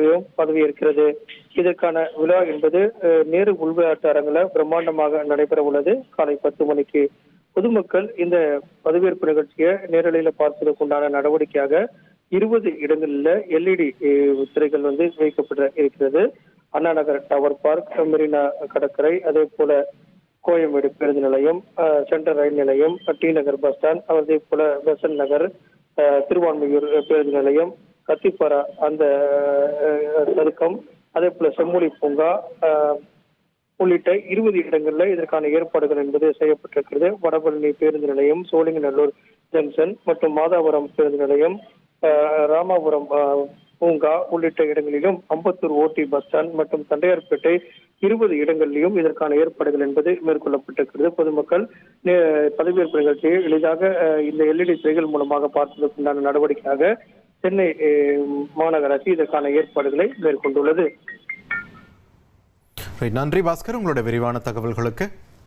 நிலையம் பதவியேற்கிறது. இதற்கான விழா என்பது நேரு உள்விளையாட்டு அரங்கில் பிரம்மாண்டமாக நடைபெற உள்ளது. காலை 10 மணிக்கு பொதுமக்கள் இந்த பதவியேற்பு நிகழ்ச்சியை நேரலையில பார்ப்பதற்குண்டான நடவடிக்கையாக 20 இடங்களில் LED திரைகள் வைக்கப்பட்டு இருக்கிறது. அண்ணா நகர் டவர் பார்க், மெரினா கடற்கரை, அதே போல கோயம்பேடு பேருந்து நிலையம், சென்ட்ரல் ரயில் நிலையம், டி நகர் பஸ் ஸ்டாண்ட், அதே போல பெசன் நகர், திருவான்மையூர் பேருந்து நிலையம், கத்திப்பாரா அந்த சதுக்கம், அதே போல செம்மொழி பூங்கா உள்ளிட்ட 20 இடங்கள்ல இதற்கான ஏற்பாடுகள் என்பது செய்யப்பட்டிருக்கிறது. வடபழனி பேருந்து நிலையம், சோழிங்கநல்லூர் ஜங்ஷன் மற்றும் மாதாவரம் பேருந்து நிலையம், ராமாபுரம் பூங்கா உள்ளிட்ட இடங்களிலும், அம்பத்தூர் ஓட்டி பஸ் ஸ்டாண்ட் மற்றும் தண்டையார்பேட்டை 20 இடங்களிலும் இதற்கான ஏற்பாடுகள் என்பது மேற்கொள்ளப்பட்டிருக்கிறது. பொதுமக்கள் பதவியேற்பு நிகழ்ச்சியை எளிதாக இந்த LED திரைகள் மூலமாக பார்ப்பதற்குண்டான நடவடிக்கையாக சென்னை மாநகராட்சி இதற்கான ஏற்பாடுகளை மேற்கொண்டுள்ளது. நன்றி பாஸ்கர், உங்களுடைய விரிவான தகவல்களுக்கு.